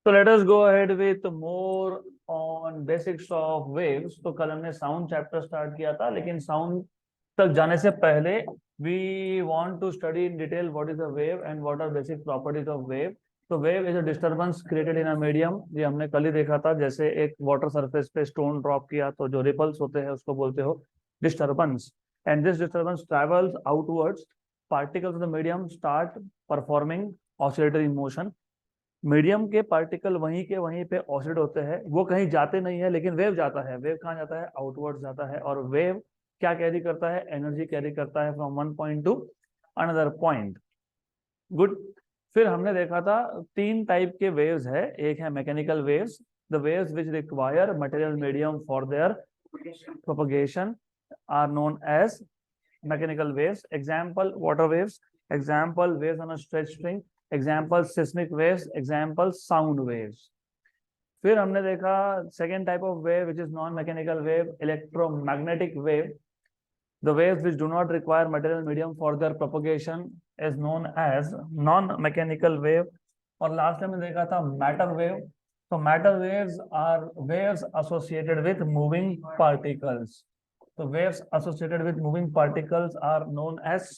तो let us go ahead with more on basics of waves. तो कल हमने साउंड चैप्टर स्टार्ट किया था, लेकिन साउंड तक जाने से पहले we want to study in detail what is a wave and what are basic properties of wave. तो wave is a disturbance created in a medium, ये हमने कल ही देखा था। जैसे एक वाटर सरफेस पे स्टोन ड्रॉप किया तो जो रिपल्स होते हैं उसको बोलते हो disturbance, and this disturbance travels outwards. Particles of the medium start performing oscillatory motion. Medium के पार्टिकल वहीं के वहीं पे ऑसिलेट होते हैं, वो कहीं जाते नहीं है, लेकिन वेव जाता है। वेव कहाँ जाता है? आउटवर्ड जाता है। और वेव क्या कैरी करता है? एनर्जी कैरी करता है from one point two another point. Good. फिर हमने देखा था तीन टाइप के वेव्स है। एक है mechanical waves, the waves which require material medium for their propagation are known as mechanical waves. Example water waves, example waves on a stretch string, example seismic waves, example sound waves. फिर हमने देखा second type of wave which is non mechanical wave, electromagnetic wave. The waves which do not require material medium for their propagation is known as non-mechanical wave। और last में देखा था matter wave. तो matter waves are waves associated with moving particles। तो waves associated with moving particles are known as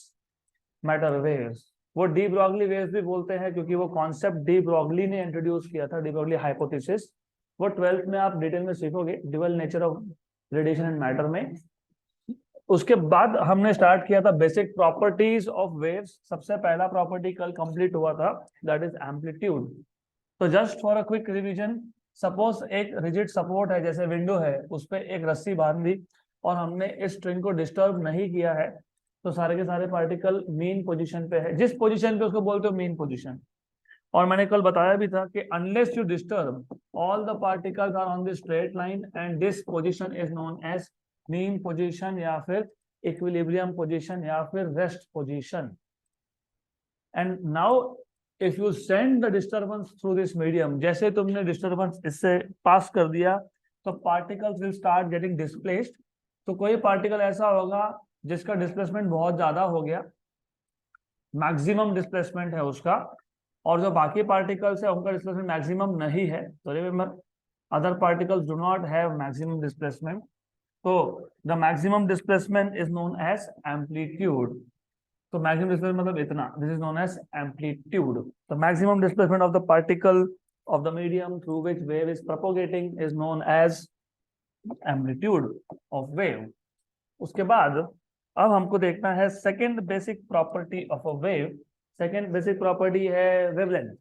matter waves। वो de Broglie waves भी बोलते हैं, क्योंकि वो कॉन्सेप्ट डी ब्रॉगली ने इंट्रोड्यूस किया था, डी ब्रॉगली हाइपोथेसिस। वो 12th में आप डिटेल में सीखोगे, dual nature of radiation and matter में। उसके बाद हमने स्टार्ट किया था बेसिक प्रॉपर्टीज ऑफ वेव्स। सबसे पहला प्रॉपर्टी कल कंप्लीट हुआ था, दैट इज एम्पलीट्यूड। तो just for a quick revision, suppose एक रिजिड सपोर्ट है, जैसे विंडो है, उस पर एक रस्सी बांध दी और हमने इस स्ट्रिंग को डिस्टर्ब नहीं किया है, तो सारे के सारे पार्टिकल मीन पोजीशन पे है। जिस पोजीशन पे उसको बोलते हो मीन पोजीशन। और मैंने कल बताया भी था कि unless you disturb all the particles are on the straight line and this position is known as mean position, या फिर इक्विलिब्रियम पोजीशन, या फिर rest position. And now if you send the disturbance through this medium, जैसे तुमने disturbance इससे pass कर दिया तो particles will start getting displaced. तो कोई पार्टिकल ऐसा होगा जिसका डिस्प्लेसमेंट बहुत ज्यादा हो गया, मैक्सिमम डिस्प्लेसमेंट है उसका, और जो बाकी पार्टिकल्स है उनका डिस्प्लेसमेंट मैक्सिमम नहीं है। तो remember, other particles do not have maximum displacement. तो the maximum displacement is known as amplitude. तो मैक्सिमम डिस्प्लेसमेंट मतलब इतना, this is known as amplitude. The maximum displacement of the particle of the medium through which wave is propagating is known as amplitude of wave। उसके बाद अब हमको देखना है second basic property of a wave. Second basic property है wavelength.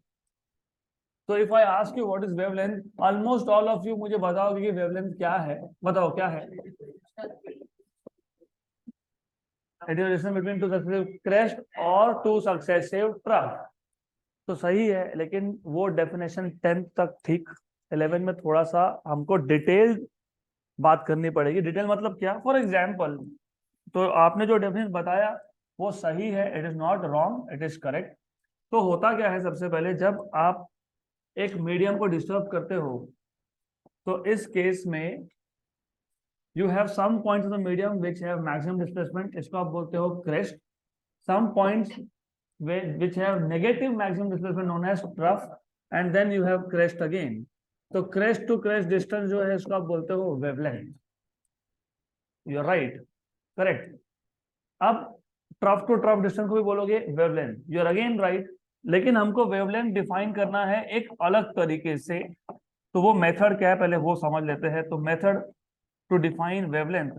तो if I ask you what is wavelength, almost all of you मुझे बताओगे कि वेवलेंथ क्या है। बताओ क्या है? It is distance between two successive crest और टू सक्सेसिव ट्रफ। तो सही है, लेकिन वो डेफिनेशन 10th तक ठीक, 11 में थोड़ा सा हमको डिटेल बात करनी पड़ेगी। डिटेल मतलब क्या? फॉर एग्जाम्पल, तो आपने जो डेफिनेशन बताया वो सही है, it is not wrong, it is correct. तो होता क्या है, सबसे पहले जब आप एक मीडियम को डिस्टर्ब करते हो, तो इस केस में you have some points of the medium which have maximum displacement, इसको आप बोलते हो crest. Some points which have negative maximum displacement known as trough, and then you have crest again। तो crest to crest distance जो है इसको आप बोलते हो wavelength। You are right, correct. अब ट्रफ टू ट्रफ डिस्टेंस को भी बोलोगे wavelength, you are again right. लेकिन हमको वेवलेंथ डिफाइन करना है एक अलग तरीके से। तो वो मेथड क्या है पहले वो समझ लेते हैं। तो मेथड टू डिफाइन वेवलेंथ,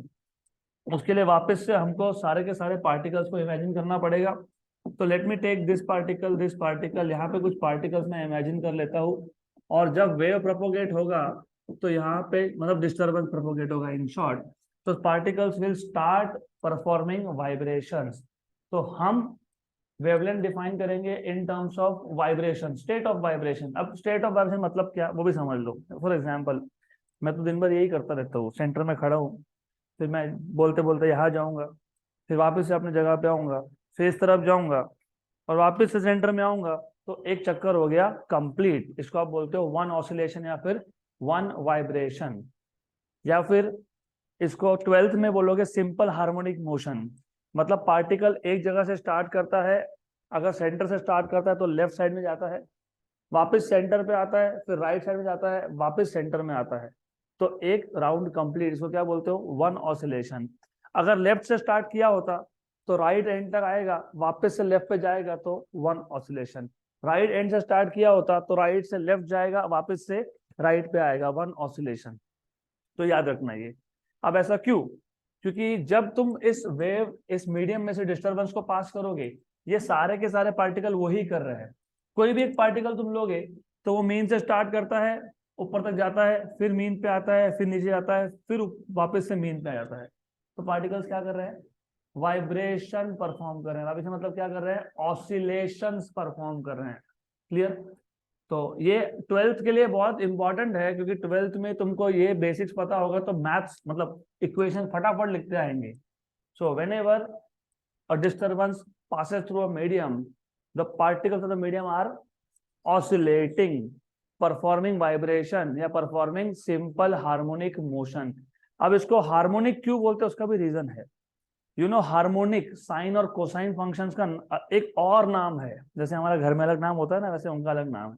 उसके लिए वापस से हमको सारे के सारे पार्टिकल्स को इमेजिन करना पड़ेगा। तो let me take this particle, यहाँ पे कुछ पार्टिकल्स मैं इमेजिन कर लेता हूँ। और जब वेव प्रोपोगेट होगा तो यहाँ पे मतलब डिस्टर्बेंस प्रोपोगेट होगा इन शॉर्ट। तो particles will start performing vibrations. तो हम वेवलेंथ डिफाइन करेंगे in terms of vibration, state of vibration. अब स्टेट ऑफ वाइब्रेशन मतलब क्या वो भी समझ लो। फॉर एग्जाम्पल, मैं तो दिन भर यही करता रहता हूँ, सेंटर में खड़ा हूँ, फिर मैं बोलते बोलते यहाँ जाऊंगा, फिर वापस से अपनी जगह पे आऊंगा, फिर इस तरफ जाऊंगा और वापस से सेंटर में आऊंगा। तो एक चक्कर हो गया कंप्लीट। इसको आप बोलते हो वन ऑसिलेशन या फिर वन वाइब्रेशन, या फिर इसको 12th में बोलोगे सिंपल हार्मोनिक मोशन। मतलब पार्टिकल एक जगह से स्टार्ट करता है, अगर सेंटर से स्टार्ट करता है तो लेफ्ट साइड में जाता है, वापस सेंटर पे आता है, फिर राइट साइड में जाता है, वापस सेंटर में आता है, तो एक राउंड कंप्लीट, इसको क्या बोलते हो, वन ऑसिलेशन। अगर लेफ्ट से स्टार्ट किया होता तो राइट एंड तक आएगा, वापस से लेफ्ट पे जाएगा तो वन ऑसिलेशन। राइट एंड से स्टार्ट किया होता तो राइट से लेफ्ट जाएगा, वापस से राइट पे आएगा, वन ऑसिलेशन। तो याद रखना ये। अब ऐसा क्यों? क्योंकि जब तुम इस मीडियम में से डिस्टरबेंस को पास करोगे, ये सारे के सारे पार्टिकल वही कर रहे हैं। कोई भी एक पार्टिकल तुम लोगे तो वो मीन से स्टार्ट करता है, ऊपर तक जाता है, फिर मीन पे आता है, फिर नीचे आता है, फिर वापस से मीन पे आ जाता है। तो पार्टिकल्स क्या कर रहे हैं, वाइब्रेशन परफॉर्म कर रहे हैं। वाइब्रेशन मतलब क्या कर रहे हैं, ऑसिलेशंस परफॉर्म कर रहे हैं। क्लियर? तो ये 12th के लिए बहुत इंपॉर्टेंट है, क्योंकि 12th में तुमको ये बेसिक्स पता होगा तो मैथ्स मतलब इक्वेशन फटाफट लिखते आएंगे। So whenever a disturbance passes through a medium, the particles of the medium are oscillating, performing vibration या performing simple harmonic motion। अब इसको हार्मोनिक क्यों बोलते हैं उसका भी रीजन है। यू नो हार्मोनिक साइन और कोसाइन फंक्शंस का एक और नाम है, जैसे हमारा घर में अलग नाम होता है ना, वैसे उनका अलग नाम है।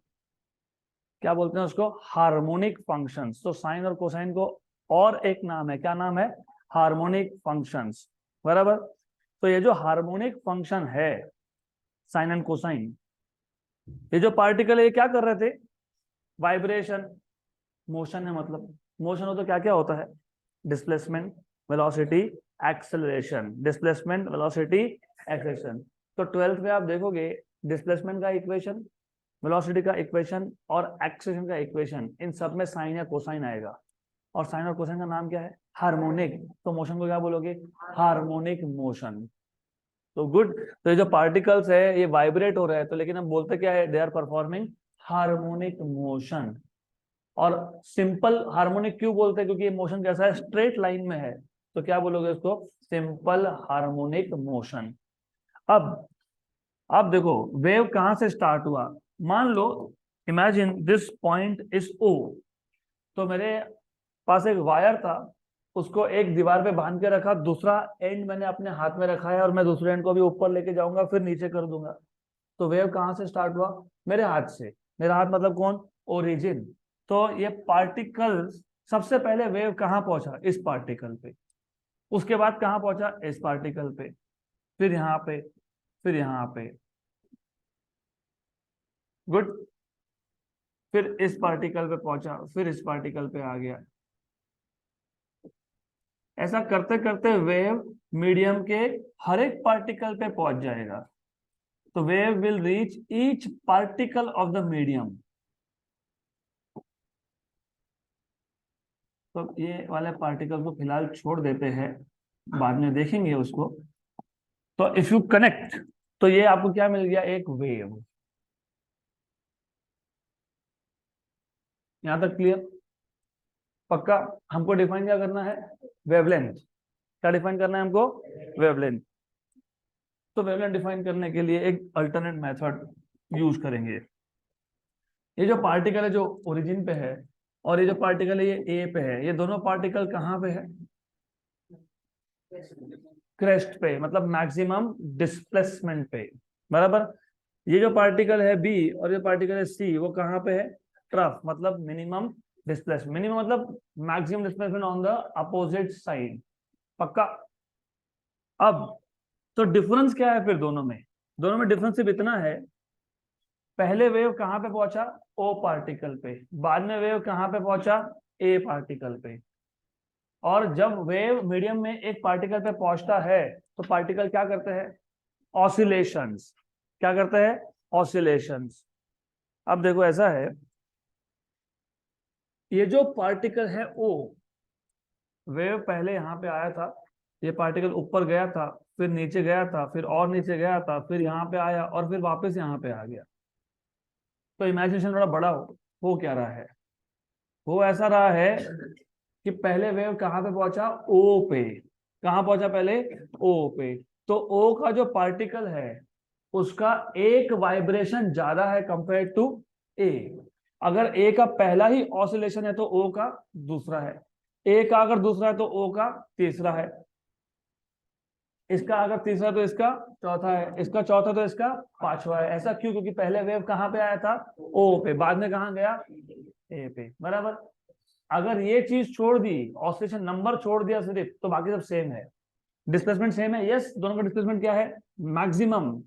क्या बोलते हैं उसको, हार्मोनिक फंक्शंस। तो साइन और कोसाइन को और एक नाम है, क्या नाम है, हार्मोनिक फंक्शंस। बराबर? तो ये जो हार्मोनिक फंक्शन है, साइन एंड कोसाइन, ये जो पार्टिकल है ये क्या कर रहे थे, वाइब्रेशन। मोशन है, मतलब मोशन हो तो क्या क्या होता है, displacement, velocity, acceleration. Displacement, velocity, acceleration. तो 12th में आप देखोगे डिस्प्लेसमेंट का इक्वेशन, वेलोसिटी का इक्वेशन और एक्सेलरेशन का इक्वेशन, इन सब में साइन या कोसाइन आएगा। और साइन और कोसाइन का नाम क्या है, हार्मोनिक। तो मोशन को क्या बोलोगे, हार्मोनिक मोशन। तो गुड। तो ये जो पार्टिकल्स है ये वाइब्रेट हो रहे हैं, तो लेकिन हम बोलते क्या है, they are performing harmonic motion. और सिंपल हार्मोनिक क्यों बोलते हैं, क्योंकि ये मोशन कैसा है, स्ट्रेट लाइन में है। तो क्या बोलोगे उसको, सिंपल हार्मोनिक मोशन। अब देखो वेव कहां से स्टार्ट हुआ। मान लो, इमेजिन दिस पॉइंट इज ओ। तो मेरे पास एक वायर था, उसको एक दीवार पे बांध के रखा, दूसरा एंड मैंने अपने हाथ में रखा है और मैं दूसरे एंड को भी ऊपर लेके जाऊंगा, फिर नीचे कर दूंगा। तो वेव कहां से स्टार्ट हुआ, मेरे हाथ से। मेरा हाथ मतलब कौन, ओरिजिन। तो ये पार्टिकल सबसे पहले वेव कहां पहुंचा, इस पार्टिकल पे। उसके बाद कहां पहुंचा, इस पार्टिकल पे, फिर यहाँ पे, फिर यहाँ पे। गुड। फिर इस पार्टिकल पे पहुंचा, फिर इस पार्टिकल पे आ गया। ऐसा करते करते वेव मीडियम के हर एक पार्टिकल पे पहुंच जाएगा। तो wave will reach each particle of the medium. तो ये वाले पार्टिकल को फिलहाल छोड़ देते हैं, बाद में देखेंगे उसको। तो इफ यू कनेक्ट, तो ये आपको क्या मिल गया, एक वेव। यहां तक क्लियर? पक्का? हमको डिफाइन क्या करना है, वेवलेंथ। क्या डिफाइन करना है हमको, वेवलेंथ। तो वेवलेंथ डिफाइन करने के लिए एक अल्टरनेट मेथड यूज करेंगे। ये जो पार्टिकल है जो ओरिजिन पे है, और ये जो पार्टिकल है ये ए पे है, ये दोनों पार्टिकल कहाँ पे है, क्रेस्ट पे, मतलब मैक्सिमम डिस्प्लेसमेंट पे। बराबर? ये जो पार्टिकल है बी और ये पार्टिकल है सी, वो कहाँ पे है, ट्रफ, मतलब मिनिमम डिस्प्लेसमेंट। मिनिमम मतलब maximum displacement on the opposite side. पक्का? अब तो डिफरेंस क्या है फिर दोनों में डिफरेंस सिर्फ इतना है, पहले वेव कहां पे पहुंचा, ओ पार्टिकल पे, बाद में वेव कहां पे पहुंचा, ए पार्टिकल पे। और जब वेव मीडियम में एक पार्टिकल पे पहुंचता है तो पार्टिकल क्या करते हैं, ऑसिलेशंस। क्या करते हैं, ऑसिलेशंस। अब देखो ऐसा है, ये जो पार्टिकल है ओ, वेव पहले यहाँ पे आया था, ये पार्टिकल ऊपर गया था, फिर नीचे गया था, फिर और नीचे गया था, फिर यहाँ पे आया और फिर वापस यहाँ पे आ गया। तो इमेजिनेशन थोड़ा बड़ा हो क्या रहा है, वो ऐसा रहा है कि पहले वेव कहाँ पे पहुंचा, ओ पे। कहाँ पहुंचा पहले, ओ पे। तो ओ का जो पार्टिकल है उसका एक वाइब्रेशन ज्यादा है कंपेयर टू ए। अगर ए का पहला ही ऑसिलेशन है तो ओ का दूसरा है, ए का अगर दूसरा है तो ओ का तीसरा है। इसका अगर तीसरा तो इसका चौथा है, इसका चौथा तो इसका पांचवा है। ऐसा क्यों? क्योंकि पहले वेव कहाँ पे आया था? ओ पे, बाद में कहाँ गया? ए पे, बराबर। अगर ये चीज छोड़ दी, ऑसिलेशन नंबर छोड़ दिया सिर्फ, तो बाकी सब सेम है। डिस्प्लेसमेंट सेम है, यस। दोनों का डिस्प्लेसमेंट क्या है? Maximum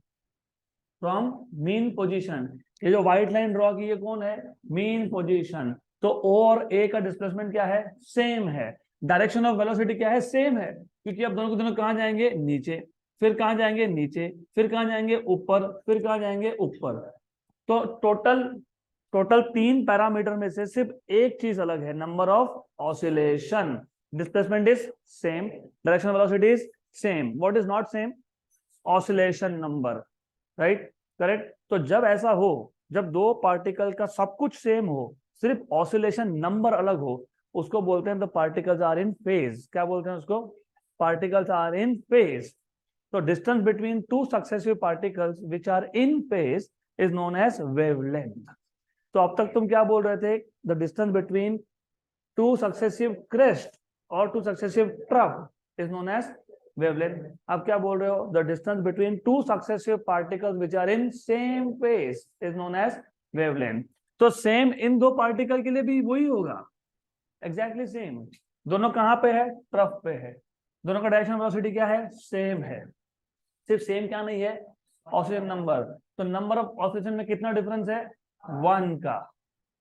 from mean position. ये जो व्हाइट लाइन ड्रॉ की, ये कौन है? Mean position. तो ओ और ए का डिस्प्लेसमेंट क्या है? सेम है। डायरेक्शन ऑफ वेलोसिटी क्या है? सेम है, क्योंकि अब दोनों के दोनों कहाँ जाएंगे? नीचे। फिर कहाँ जाएंगे? नीचे। फिर कहाँ जाएंगे? ऊपर। फिर कहाँ जाएंगे? ऊपर। तो टोटल टोटल 3 पैरामीटर में से सिर्फ एक चीज अलग है, number of oscillation. Displacement is same, direction velocity is same. What is not same? Oscillation number, right? Correct. तो जब ऐसा हो, जब दो पार्टिकल का सब कुछ सेम हो, सिर्फ ऑसिलेशन नंबर अलग हो, उसको बोलते हैं the particles are in phase. क्या बोलते हैं उसको? Particles are in phase. तो distance between two successive particles which are in phase is known as wavelength. तो अब तक तुम क्या बोल रहे थे? The distance between two successive crest और two successive trough is known as wavelength. अब क्या बोल रहे हो? The distance between two successive particles which are in same phase is known as wavelength. तो सेम इन दो पार्टिकल के लिए भी वही होगा, एग्जैक्टली सेम। दोनों कहां पे है? ट्रफ पे है। दोनों का डायरेक्शन वेलोसिटी क्या है? सेम है। सिर्फ सेम क्या नहीं है? Oscillation number. तो नंबर ऑफ ऑसिलेशन में कितना डिफरेंस है? 1 का।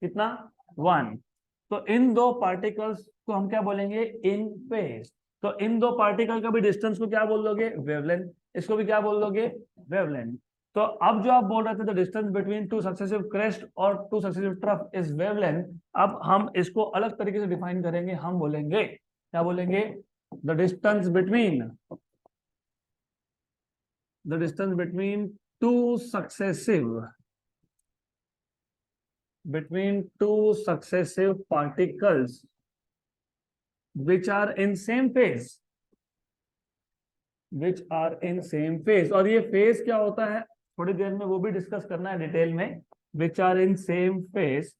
कितना? 1। तो इन दो पार्टिकल्स को हम क्या बोलेंगे? इन फेज। तो इन दो पार्टिकल का भी डिस्टेंस को क्या बोल दोगे? वेवलेंथ। इसको भी क्या बोल दोगे? वेवलेंथ। तो अब जो आप बोल रहे थे the distance between two successive crest और two successive trough is wavelength, अब हम इसको अलग तरीके से डिफाइन करेंगे। हम बोलेंगे, क्या बोलेंगे? The distance between two successive particles which are in same phase, और ये फेज क्या होता है थोड़ी देर में वो भी डिस्कस करना है डिटेल में। which are in same phase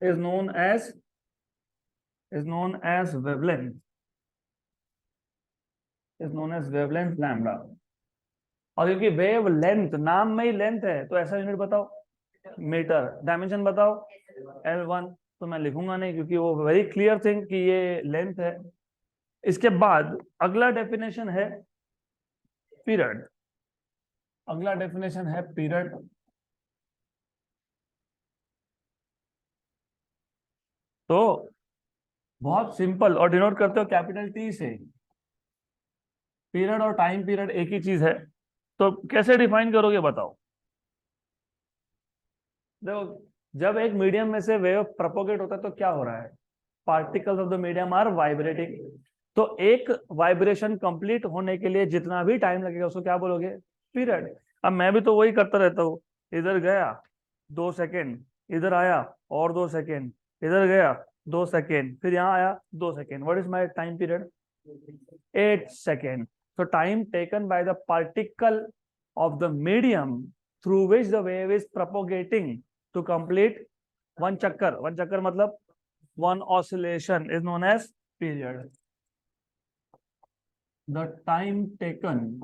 is known as wavelength, lambda. और क्योंकि वेव लेंथ, नाम में ही लेंथ है, तो ऐसा यूनिट बताओ, मीटर। डायमेंशन बताओ, L1। तो मैं लिखूंगा नहीं, क्योंकि वो वेरी क्लियर थिंग कि ये लेंथ है। इसके बाद अगला डेफिनेशन है पीरियड। तो बहुत सिंपल, और डिनोट करते हो कैपिटल टी से। पीरियड और टाइम पीरियड एक ही चीज है, तो कैसे डिफाइन करोगे बताओ? देखो, जब एक मीडियम में से वेव प्रोपोगेट होता है तो क्या हो रहा है? Particles of the medium are vibrating. तो एक वाइब्रेशन कंप्लीट होने के लिए जितना भी टाइम लगेगा उसको क्या बोलोगे? पीरियड। अब मैं भी तो वही करता रहता हूँ, इधर गया 2 सेकेंड, इधर आया और 2 सेकेंड, इधर गया 2 सेकेंड, फिर यहाँ आया 2 second. What is my time period? 8 second. So time taken by the particle of the medium through which the wave is propagating to complete one chakkar. One chakkar मतलब one oscillation is known as period. The time taken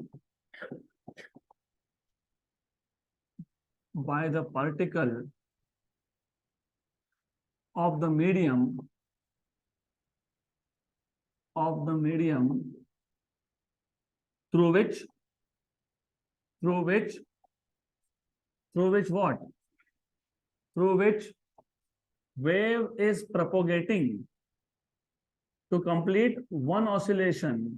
by the particle of the medium through which what? Through which wave is propagating to complete one oscillation.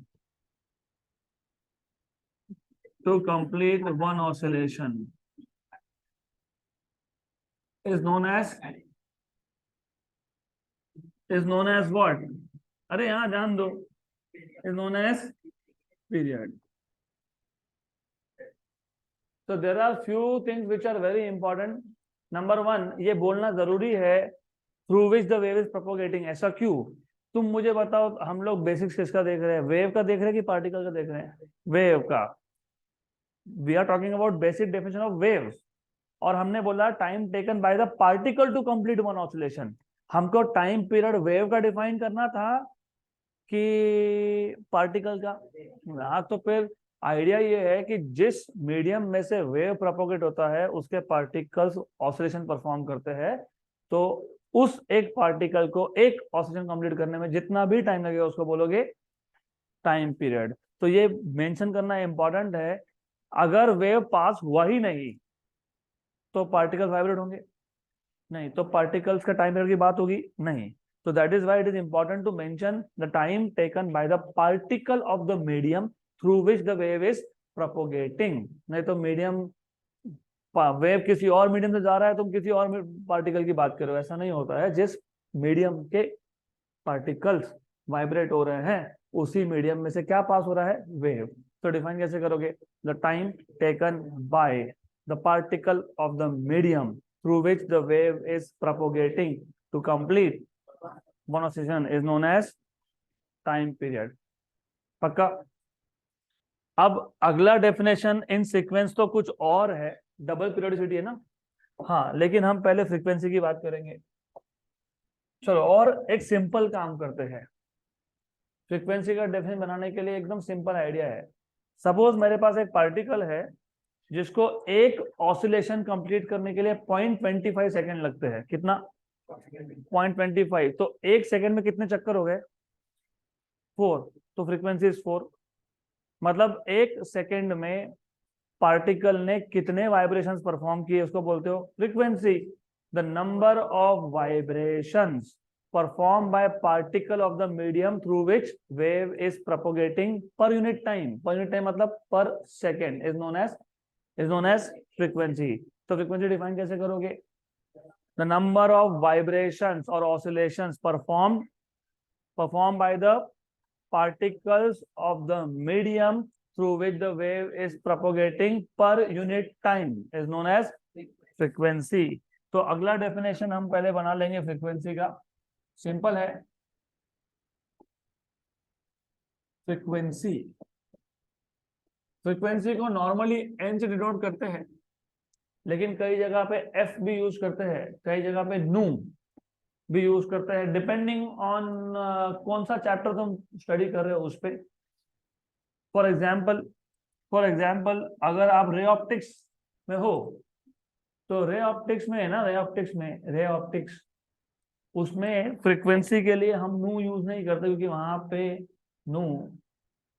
Is known as what? अरे यहाँ ध्यान दो, is known as period. So there are few things which are very important. Number 1, ये बोलना जरूरी है through which the wave is propagating। ऐसा क्यों? तुम मुझे बताओ, हम लोग बेसिक्स किसका देख रहे हैं? वेव का देख रहे हैं कि पार्टिकल का देख रहे हैं? वेव का। We are talking about basic definition of waves, और हमने बोला time taken by the particle to complete one oscillation. हमको टाइम पीरियड वेव का डिफाइन करना था, कि पार्टिकल का? हाँ, तो फिर आइडिया ये है कि जिस मीडियम में से वेव प्रोपोगेट होता है उसके पार्टिकल्स ऑसिलेशन परफॉर्म करते हैं, तो उस एक पार्टिकल को एक ऑसिलेशन कंप्लीट करने में जितना भी टाइम लगेगा उसको बोलोगे टाइम पीरियड। तो ये मेंशन करना इंपॉर्टेंट है, अगर वेव पास हुआ ही नहीं तो पार्टिकल वाइब्रेट होंगे? नहीं। तो पार्टिकल्स का टाइम पीरियड की बात होगी? नहीं। तो that is why it is important to mention the time taken by the particle of the medium through which the wave is propagating. नहीं तो मीडियम, वेव किसी और मीडियम से जा रहा है, तुम किसी और पार्टिकल की बात करो, ऐसा नहीं होता है। जिस मीडियम के पार्टिकल्स वाइब्रेट हो रहे हैं उसी मीडियम में से क्या पास हो रहा है? वेव। तो डिफाइन कैसे करोगे? The time taken by the particle of the medium through which the wave is propagating to complete one oscillation is known as time period। पक्का? अब अगला डेफिनेशन इन सीक्वेंस तो कुछ और है, डबल पीरियोडिसिटी है ना। हाँ, लेकिन हम पहले फ्रीक्वेंसी की बात करेंगे। चलो, और एक सिंपल काम करते हैं। फ्रीक्वेंसी का डेफिनेशन बनाने के लिए एकदम सिंपल आइडिया है। सपोज मेरे पास एक पार्टिकल है जिसको एक ऑसिलेशन कंप्लीट करने के लिए 0.25 सेकेंड लगते हैं। कितना? 0.25। तो एक सेकेंड में कितने चक्कर हो गए? 4। तो फ्रीक्वेंसी इज 4। मतलब एक सेकेंड में पार्टिकल ने कितने वाइब्रेशंस परफॉर्म किए उसको बोलते हो frequency. The number of vibrations performed by particle of the medium through which wave is propagating per unit time। per unit time मतलब per second is known as frequency। तो frequency define कैसे करोगे? the number of vibrations or oscillations performed by the particles of the medium through which the wave is propagating per unit time is known as frequency। तो अगला definition हम पहले बना लेंगे frequency का। सिंपल है। फ्रीक्वेंसी को नॉर्मली एन से डिनोट करते हैं, लेकिन कई जगह पे एफ भी यूज करते हैं, कई जगह पे नू भी यूज करते हैं, डिपेंडिंग ऑन कौन सा चैप्टर तुम स्टडी कर रहे हो उस पे। फॉर एग्जाम्पल अगर आप रे ऑप्टिक्स में हो तो रे ऑप्टिक्स में है ना, रे ऑप्टिक्स उसमें फ्रीक्वेंसी के लिए हम नू यूज नहीं करते, क्योंकि वहां पे नू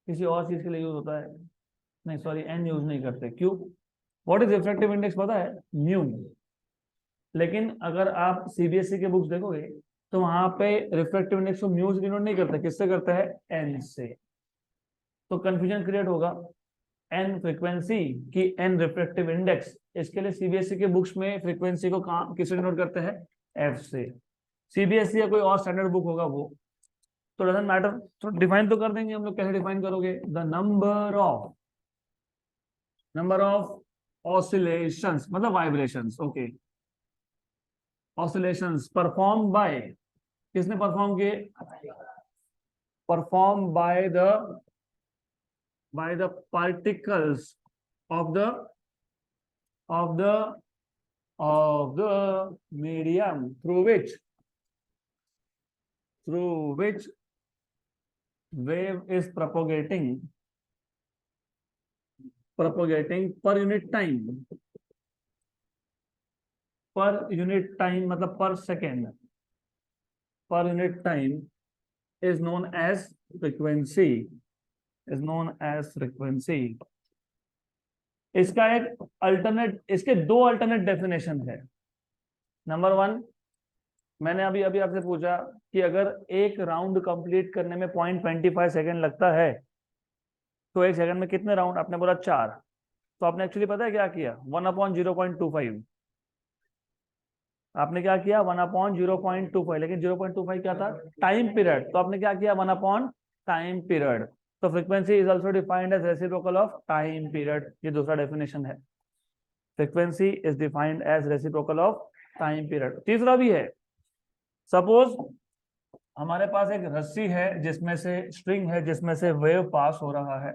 किसी और चीज के लिए यूज होता है। नहीं सॉरी, एन यूज नहीं करते। क्यों? व्हाट इज रिफ्रैक्टिव इंडेक्स पता है? म्यू। लेकिन अगर आप सीबीएसई के बुक्स देखोगे तो वहां पे रिफ्रैक्टिव इंडेक्स को म्यू से डिनोट नहीं करते, किससे करते हैं? एन से। तो कंफ्यूजन क्रिएट होगा। एन फ्रीक्वेंसी की एन रिफ्रैक्टिव इंडेक्स, इसके लिए सीबीएसई के बुक्स में फ्रीक्वेंसी को किससे डिनोट करते हैं? एफ से। सीबीएसई या कोई और स्टैंडर्ड बुक होगा वो, तो डजंट मैटर। तो डिफाइन तो कर देंगे हम लोग। कैसे डिफाइन करोगे? द नंबर ऑफ ऑसिलेशंस मतलब vibrations. Okay, oscillations perform by, किसने परफॉर्म किए? Perform by the particles of the of the of the medium through which wave is propagating per unit time मतलब per second, per unit time is known as frequency। इसका एक alternate, इसके दो alternate definition है। Number 1, मैंने अभी आपसे पूछा कि अगर एक राउंड कंप्लीट करने में 0.25 सेकेंड लगता है तो एक सेकंड में कितने राउंड? आपने बोला 4। तो आपने एक्चुअली पता है क्या किया? 1/0.25। आपने क्या किया? 1/0.25। लेकिन 0.25 क्या था? Time period. तो आपने क्या किया? 1 टाइम पीरियड। तो frequency is also defined as reciprocal of time period. ये दूसरा डेफिनेशन है। Frequency is defined as reciprocal of time period. तीसरा भी है। सपोज हमारे पास एक रस्सी है जिसमें से स्ट्रिंग है जिसमें से वेव पास हो रहा है,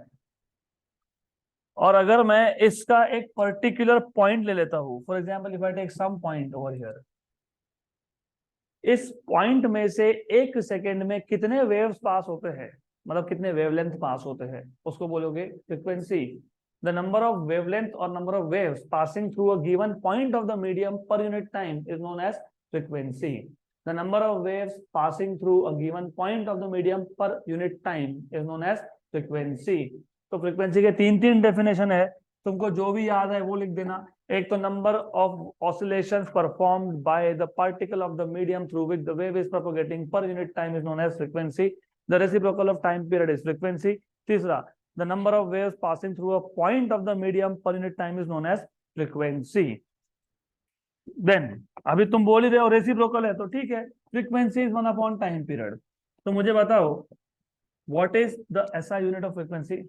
और अगर मैं इसका एक पर्टिकुलर पॉइंट ले लेता हूं, for example if I take some point over here, इस पॉइंट में से एक सेकेंड में कितने वेव्स पास होते हैं, मतलब कितने वेवलेंथ पास होते हैं, उसको बोलोगे frequency. The number of wavelength और number of waves passing through a given point of the medium per unit time is known as frequency. The number of waves passing through a given point of the medium per unit time is known as frequency. तो frequency के तीन तीन definition है, तुमको जो भी याद है वो लिख देना। एक तो number of oscillations performed by the particle of the medium through which the wave is propagating per unit time is known as frequency. The reciprocal of time period is frequency. तीसरा, the number of waves passing through a point of the medium per unit time is known as frequency. Then अभी तुम बोल ही रहे हो reciprocal है तो ठीक है, frequency is one upon time period. तो मुझे बताओ what is the SI unit of frequency?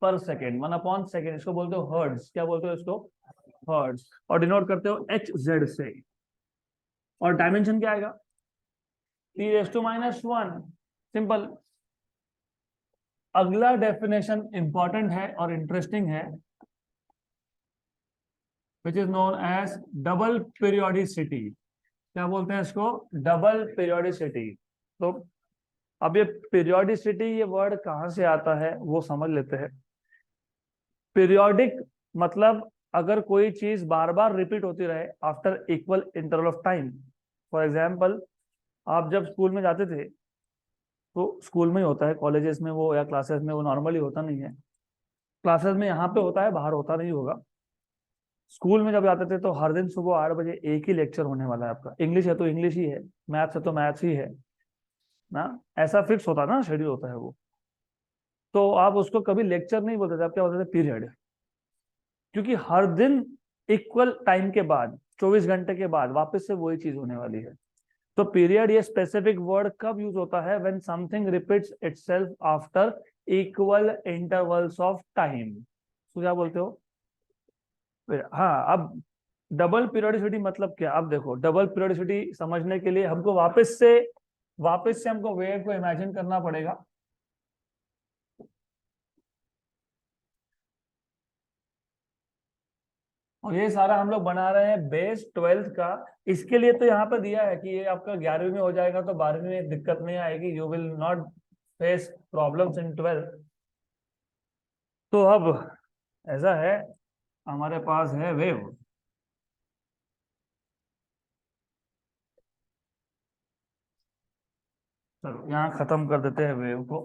पर सेकेंड, वन अपॉन सेकेंड, इसको बोलते हो हर्ट्ज। क्या बोलते हो इसको? हर्ट्ज। और डिनोट करते हो एच जेड से। और डायमेंशन क्या आएगा? T raise to minus one. Simple. अगला डेफिनेशन इंपॉर्टेंट है और इंटरेस्टिंग है, which is known as double periodicity. क्या बोलते हैं इसको? Double periodicity. तो अब ये पीरियोडिसिटी, ये वर्ड कहां से आता है वो समझ लेते हैं। पीरियोडिक मतलब अगर कोई चीज बार बार रिपीट होती रहे after equal interval of time. For example, आप जब स्कूल में जाते थे, तो स्कूल में ही होता है, कॉलेजेस में वो या क्लासेस में वो नॉर्मली होता नहीं है। क्लासेस में यहाँ पे होता है, बाहर होता नहीं होगा। स्कूल में जब जाते थे तो हर दिन सुबह 8 बजे एक ही लेक्चर होने वाला है आपका। इंग्लिश है तो इंग्लिश ही है, मैथ्स है तो मैथ्स ही है ना। ऐसा फिक्स होता ना, शेड्यूल होता है वो। तो आप उसको कभी लेक्चर नहीं बोलते थे, आप क्या बोलते थे? पीरियड। क्योंकि हर दिन इक्वल टाइम के बाद, 24 घंटे के बाद वापस से वही चीज होने वाली है। तो पीरियड ये स्पेसिफिक वर्ड कब यूज होता है? When something repeats itself after equal intervals of time. तो क्या बोलते हो? हाँ, अब डबल पीरियोडिसिटी मतलब क्या? अब देखो, डबल पीरियोडिसिटी समझने के लिए हमको वापस से हमको वेव को इमेजिन करना पड़ेगा। और ये सारा हम लोग बना रहे हैं बेस 12th का। इसके लिए तो यहाँ पर दिया है कि ये आपका 11वीं में हो जाएगा तो 12वीं में दिक्कत नहीं आएगी, you will not face problems in 12th। तो अब ऐसा है, हमारे पास है वेव। चलो यहाँ खत्म कर देते हैं वेव को।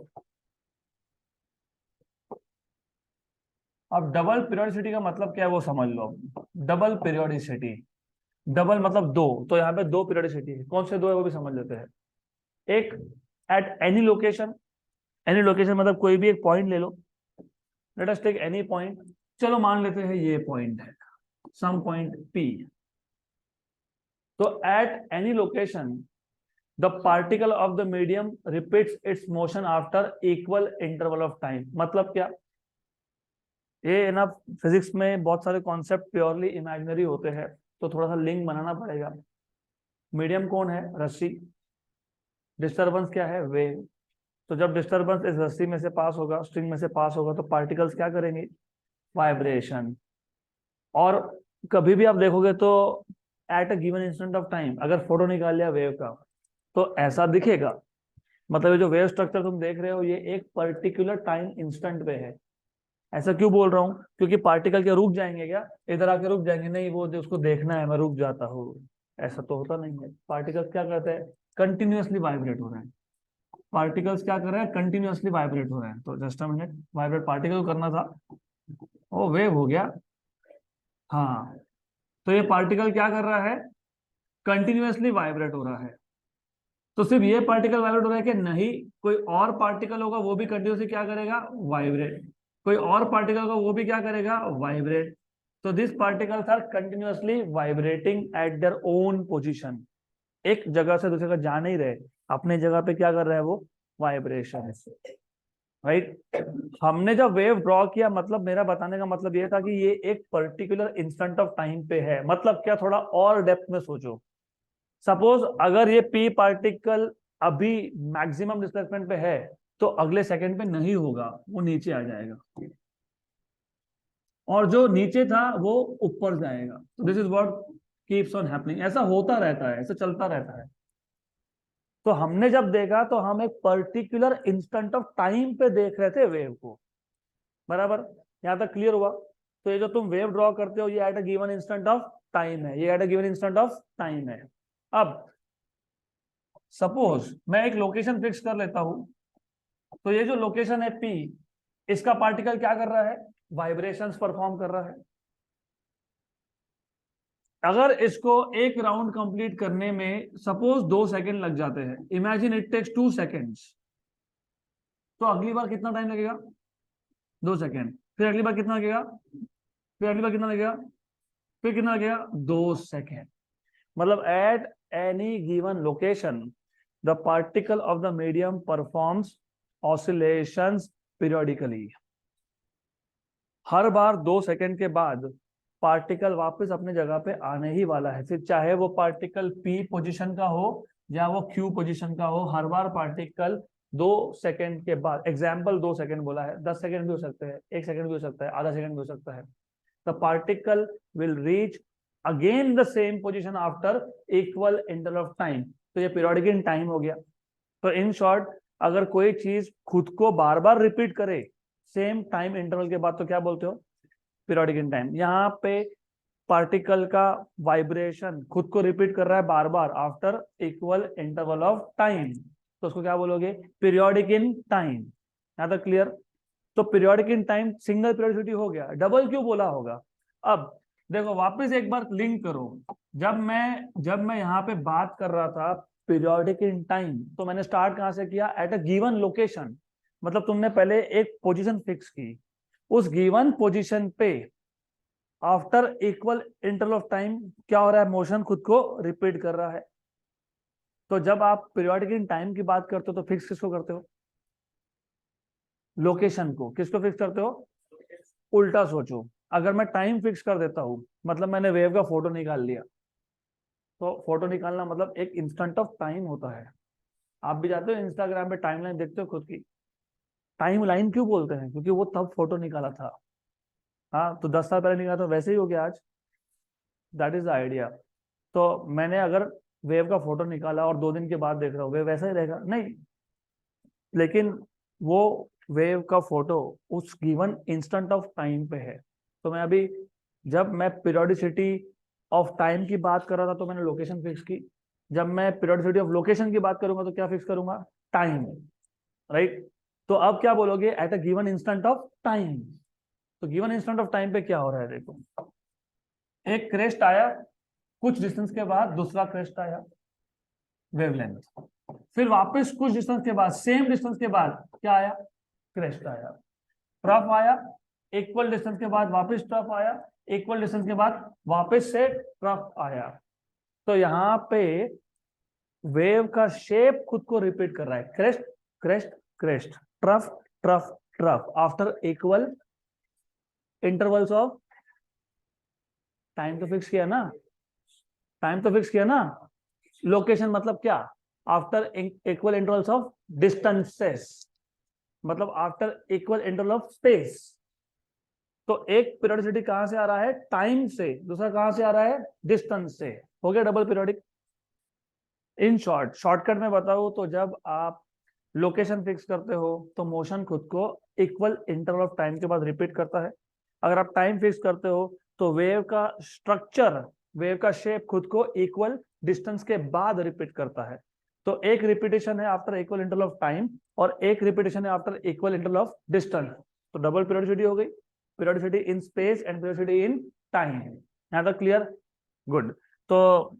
अब डबल पीरियोडिसिटी का मतलब क्या है वो समझ लो। डबल पीरियोडिसिटी, डबल मतलब दो, तो यहाँ पे दो पीरियोडिसिटी है। कौन से दो है वो भी समझ लेते हैं। एक, at any location. Any location मतलब कोई भी एक पॉइंट ले लो। Let us take any point. चलो मान लेते हैं ये पॉइंट है, सम पॉइंट P। तो at any location the particle of the medium repeats its motion after equal interval of time. मतलब क्या? ये ना, फिजिक्स में बहुत सारे कॉन्सेप्ट प्योरली इमेजिनरी होते हैं, तो थोड़ा सा लिंक बनाना पड़ेगा। मीडियम कौन है? रस्सी। डिस्टरबेंस क्या है? वेव। तो जब डिस्टरबेंस इस रस्सी में से पास होगा, स्ट्रिंग में से पास होगा, तो पार्टिकल्स क्या करेंगे? वाइब्रेशन। और कभी भी आप देखोगे तो at a given instant of time अगर फोटो निकाल लिया वेव का, तो ऐसा दिखेगा। मतलब ये जो वेव स्ट्रक्चर तुम देख रहे हो, ये एक पर्टिकुलर टाइम इंस्टेंट पे है। ऐसा क्यों बोल रहा हूँ? क्योंकि पार्टिकल क्या रुक जाएंगे क्या? इधर आके रुक जाएंगे? नहीं, वो उसको देखना है मैं रुक जाता हूँ, ऐसा तो होता नहीं है। पार्टिकल्स क्या करते हैं? कंटिन्यूअसली वाइब्रेट हो रहे हैं। पार्टिकल्स क्या कर रहे हैं? कंटिन्यूअसली वाइब्रेट हो रहे हैं। तो just a minute, vibrate particle करना था, वो वेव हो गया। हाँ, तो ये पार्टिकल क्या कर रहा है? कंटिन्यूअसली वाइब्रेट हो रहा है। तो सिर्फ ये पार्टिकल वाइब्रेट हो रहा है कि नहीं, कोई और पार्टिकल होगा वो भी कंटिन्यूअसली क्या करेगा? वाइब्रेट। कोई और पार्टिकल होगा वो भी क्या करेगा? वाइब्रेट। तो this particles are continuously vibrating at their own position. एक जगह से दूसरी जगह जा नहीं रहे, अपने जगह पे क्या कर रहे हैं? वो वाइब्रेशन। राइट। हमने जब वेव ड्रॉ किया, मतलब मेरा बताने का मतलब ये था कि ये एक पर्टिकुलर इंस्टेंट ऑफ टाइम पे है। मतलब क्या? थोड़ा और डेप्थ में सोचो। सपोज अगर ये पी पार्टिकल अभी मैक्सिमम डिस्प्लेसमेंट पे है, तो अगले सेकंड पे नहीं होगा, वो नीचे आ जाएगा। और जो नीचे था वो ऊपर जाएगा। तो this is what keeps on happening, ऐसा होता रहता है, ऐसा चलता रहता है। तो हमने जब देखा तो हम एक पर्टिकुलर इंस्टेंट ऑफ टाइम पे देख रहे थे वेव को, बराबर, यहां तक क्लियर हुआ। तो ये जो तुम वेव ड्रॉ करते हो ये at a given instant of time है, ये at a given instant of time है। अब सपोज मैं एक लोकेशन फिक्स कर लेता हूं, तो ये जो लोकेशन है पी, इसका पार्टिकल क्या कर रहा है, वाइब्रेशंस परफॉर्म कर रहा है। अगर इसको एक राउंड कंप्लीट करने में सपोज 2 सेकंड लग जाते हैं, इमेजिन इट टेक्स 2 सेकेंड्स, तो अगली बार कितना टाइम लगेगा, 2 सेकेंड, फिर अगली बार कितना लगेगा, फिर अगली बार कितना लगेगा, फिर कितना लगेगा, 2 सेकेंड। मतलब at any given location the particle of the medium performs oscillations periodically. Her bar 2 second के बाद पार्टिकल वापस अपने जगह पे आने ही वाला है, फिर चाहे वो पार्टिकल पी पोजीशन का हो या वो क्यू पोजीशन का हो, हर बार पार्टिकल 2 सेकेंड के बाद, एग्जाम्पल 2 सेकेंड बोला है, 10 सेकेंड भी हो सकते हैं, 1 सेकेंड भी हो सकता है, आधा सेकेंड भी हो सकता है, the particle will reach again the same position after equal interval of time. तो ये पीरियोडिक इन टाइम हो गया। तो इन शॉर्ट, अगर कोई चीज खुद को बार बार रिपीट करे सेम टाइम इंटरवल के बाद, तो क्या बोलते हो, पीरियोडिक इन टाइम। यहाँ पे पार्टिकल का वाइब्रेशन खुद को रिपीट कर रहा है बार बार after equal interval of time, तो उसको क्या बोलोगे, पीरियोडिक इन टाइम। यहाँ तक क्लियर। तो periodic in time single periodicity हो गया, डबल क्यों बोला होगा। अब देखो वापस एक बार लिंक करो, जब मैं यहाँ पे बात कर रहा था पीरियोडिक इन टाइम, तो मैंने स्टार्ट कहाँ से किया, एट अ गिवन लोकेशन। मतलब तुमने पहले एक पोजीशन फिक्स की, उस गिवन पोजीशन पे after equal interval of time क्या हो रहा है, मोशन खुद को रिपीट कर रहा है। तो जब आप पीरियोडिक इन टाइम की बात करते हो तो फिक्स किसको करते हो, लोकेशन को। किसको फिक्स करते हो, उल्टा सोचो, अगर मैं टाइम फिक्स कर देता हूं, मतलब मैंने वेव का फोटो निकाल लिया, तो फोटो निकालना मतलब एक इंस्टेंट ऑफ टाइम होता है। आप भी जाते हो इंस्टाग्राम पे टाइमलाइन देखते हो खुद की, टाइम लाइन क्यों बोलते हैं, क्योंकि वो तब फोटो निकाला था। हाँ, तो 10 साल पहले निकाला, तो वैसे ही हो गया आज, दैट इज द आइडिया। तो मैंने अगर वेव का फोटो निकाला और 2 दिन के बाद देख रहा हूँ, वेव वैसा ही रहेगा नहीं, लेकिन वो वेव का फोटो उस गिवन इंस्टेंट ऑफ टाइम पे है। तो मैं अभी, जब मैं पीरियोडिसिटी ऑफ टाइम की बात कर रहा था तो मैंने लोकेशन फिक्स की, जब मैं पीरियोडिसिटी ऑफ लोकेशन की बात करूंगा तो क्या फिक्स करूंगा, टाइम, राइट। तो अब क्या बोलोगे, at a given instant of time. तो गिवन इंस्टेंट ऑफ टाइम पे क्या हो रहा है, देखो एक क्रेस्ट आया, कुछ डिस्टेंस के बाद दूसरा क्रेस्ट आया, वेवलेंथ, फिर वापस कुछ डिस्टेंस के बाद, सेम डिस्टेंस के बाद क्या आया, क्रेस्ट आया, ट्रफ आया, इक्वल डिस्टेंस के बाद वापस ट्रफ आया, इक्वल डिस्टेंस के बाद वापस से ट्रफ आया। तो यहाँ पे वेव का शेप खुद को रिपीट कर रहा है, crest crest crest, trough trough trough after equal intervals of time. तो फिक्स किया ना, टाइम तो फिक्स किया ना, लोकेशन मतलब क्या, after equal intervals of distances, मतलब after equal interval of space. तो एक पीरियोडिसिटी कहां से आ रहा है, टाइम से, दूसरा कहां से आ रहा है, डिस्टेंस से, हो गया double periodic. In short, shortcut में बताऊं तो जब आप लोकेशन फिक्स करते हो तो मोशन खुद को इक्वल इंटरवल ऑफ टाइम के बाद रिपीट करता है। अगर आप टाइम फिक्स करते हो तो वेव का स्ट्रक्चर, वेव का शेप खुद को इक्वल डिस्टेंस के बाद रिपीट करता है। तो एक रिपीटेशन है after equal interval of time और एक रिपीटेशन है after equal interval of distance. तो डबल पीरियोडिसिटी हो गई, periodicity in space and periodicity in time. यहां तक क्लियर, गुड। तो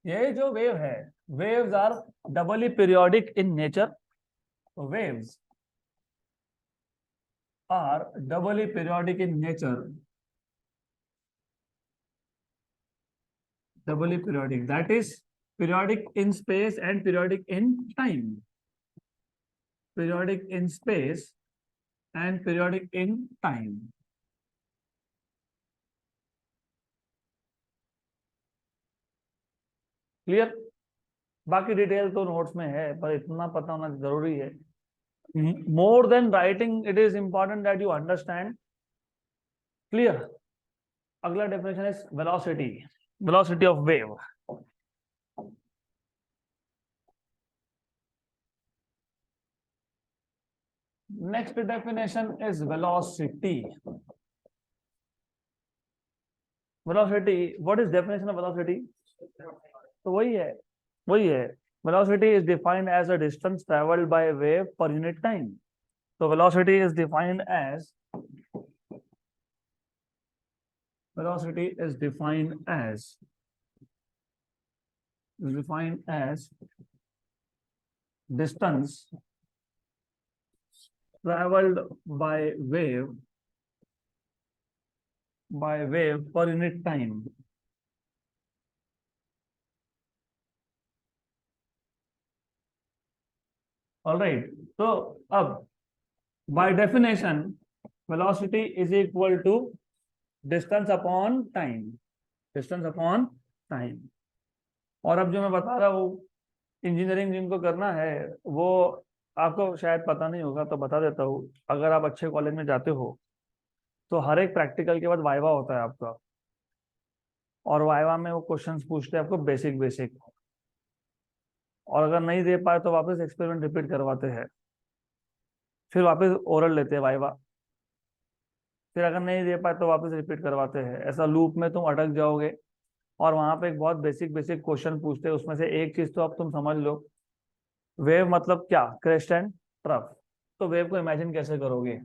ये जो वेव है, waves are doubly periodic in nature, waves are doubly periodic in nature, doubly periodic, that is periodic in space and periodic in time, periodic in space and periodic in time। Clear, बाकी detail तो notes में है, पर इतना पता होना जरूरी है। More than writing, it is important that you understand. Clear, अगला definition is velocity, velocity of wave. Next definition is velocity. Velocity, what is definition of velocity? तो वही है. Velocity is defined as a distance traveled by a wave per unit time. So velocity is defined as distance traveled by wave per unit time. All right. So अब by definition velocity is equal to distance upon time. Distance upon time. और अब जो मैं बता रहा हूँ engineering जिनको करना है वो आपको शायद पता नहीं होगा तो बता देता हूँ. अगर आप अच्छे कॉलेज में जाते हो तो हर एक प्रैक्टिकल के बाद वाइवा होता है आपका, और वाइवा में वो क्वेश्चंस पूछते हैं आपको बेसिक, और अगर नहीं दे पाए तो वापस एक्सपेरिमेंट रिपीट करवाते हैं, फिर वापस ओरल लेते हैं वाइवा, फिर अगर नहीं दे पाए तो वापस रिपीट करवाते हैं. ऐसा लूप में तुम अटक जाओगे. और वहां पे एक बहुत बेसिक क्वेश्चन पूछते हैं. उसमें से एक चीज तो अब तुम समझ लो, वेव मतलब क्या, क्रेस्ट एंड ट्रफ. तो वेव को इमेजिन कैसे करोगे?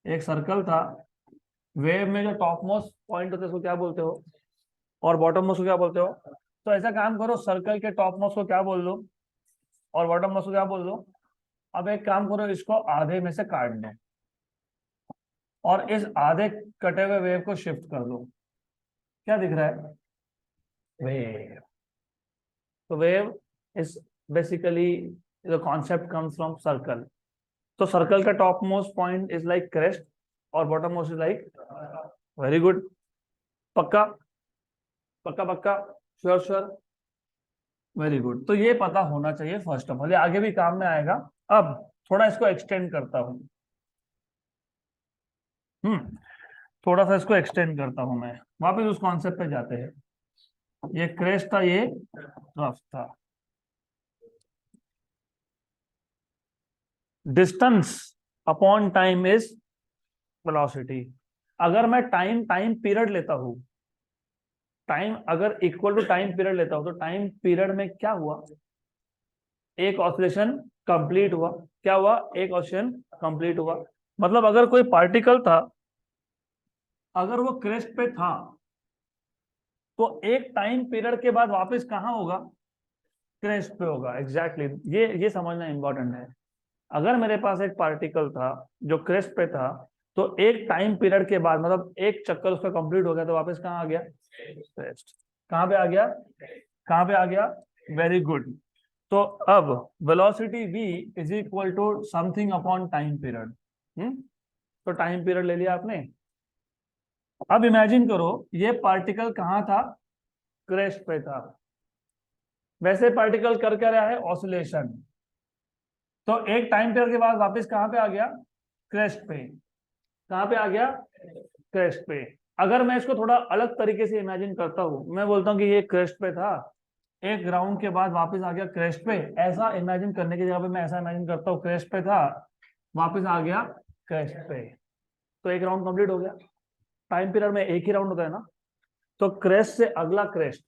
एक सर्कल था, वेव में जो टॉप मोस्ट पॉइंट होता है उसको क्या बोलते हो, और बॉटम मोस्ट को क्या बोलते हो? तो ऐसा काम करो, सर्कल के टॉप मोस्ट को क्या बोल दो और बॉटम मोस्ट को क्या बोल दो. अब एक काम करो, इसको आधे में से काट दो और इस आधे कटे हुए वेव को शिफ्ट कर दो. क्या दिख रहा है? वेव. तो wave is basically the concept comes from circle. तो सर्कल का top most point is like crest और bottom most is like. Very good. पक्का पक्का पक्का, श्योर. Very good. तो ये पता होना चाहिए फर्स्ट ऑफ ऑल, ये आगे भी काम में आएगा. अब थोड़ा इसको एक्सटेंड करता हूं. थोड़ा सा इसको एक्सटेंड करता हूं मैं. वापस उस कॉन्सेप्ट पे जाते हैं. ये क्रेस्ट था, ये ट्रफ था. Distance upon time is velocity. अगर मैं टाइम पीरियड लेता हूं, टाइम अगर इक्वल टू टाइम पीरियड लेता हूं, तो टाइम पीरियड में क्या हुआ? एक ऑसिलेशन कंप्लीट हुआ. क्या हुआ? एक ऑसिलेशन कंप्लीट हुआ. मतलब अगर कोई पार्टिकल था, अगर वो क्रेस्ट पे था, तो एक टाइम पीरियड के बाद वापस कहां होगा? क्रेस्ट पे होगा. एग्जैक्टली. ये समझना इंपॉर्टेंट है. अगर मेरे पास एक पार्टिकल था जो क्रेस्ट पे था, तो एक टाइम पीरियड के बाद, मतलब एक चक्कर उसका कंप्लीट हो गया, तो वापस कहाँ आ गया? क्रेस्ट. कहाँ पे आ गया? कहाँ पे आ गया? Very good. तो अब velocity v is equal to something upon time period. तो टाइम पीरियड ले लिया आपने. अब इमेजिन करो, ये पार्टिकल कहाँ था? क्रेस्ट पे था. वैसे पार्टिकल कर क्या रहा है? ऑसिलेशन. तो एक टाइम पीरियड के बाद वापस कहाँ पे आ गया? क्रेस्ट पे. कहाँ पे आ गया? क्रेस्ट पे. अगर मैं इसको थोड़ा अलग तरीके से इमेजिन करता हूँ, मैं बोलता हूँ कि ये क्रेस्ट पे था, एक राउंड के बाद वापस आ गया क्रेस्ट पे. ऐसा इमेजिन करने की जगह पे मैं ऐसा इमेजिन करता हूँ, क्रेस्ट पे था, वापस आ गया क्रेस्ट पे. तो एक राउंड कंप्लीट हो गया. टाइम पीरियड में एक ही राउंड होता है ना. तो क्रेस्ट से अगला क्रेस्ट,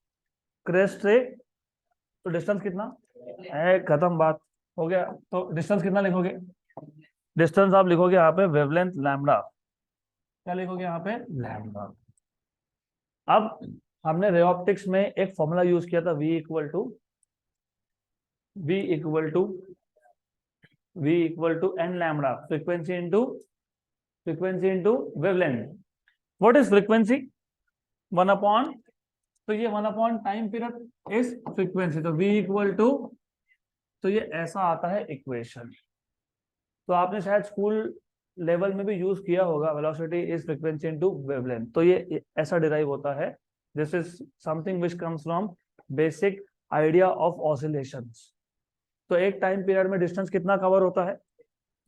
क्रेस्ट से तो डिस्टेंस कितना है? खत्म, बात हो गया. तो डिस्टेंस कितना लिखोगे? डिस्टेंस आप लिखोगे यहाँ पे वेवलेंथ लैम्डा. क्या लिखोगे यहाँ पे? लैम्डा. अब हमने रे ऑप्टिक्स में एक फॉर्मूला यूज किया था, v equal to n lambda, frequency into wavelength. What is frequency? 1 upon, तो ये 1 upon time period is frequency. तो v इक्वल टू, तो ये ऐसा आता है इक्वेशन. तो आपने शायद स्कूल लेवल में भी यूज किया होगा, velocity is frequency into wavelength. तो ये ऐसा डिराइव होता है. This is something which comes from basic idea of oscillations. तो एक टाइम पीरियड में डिस्टेंस कितना कवर होता है?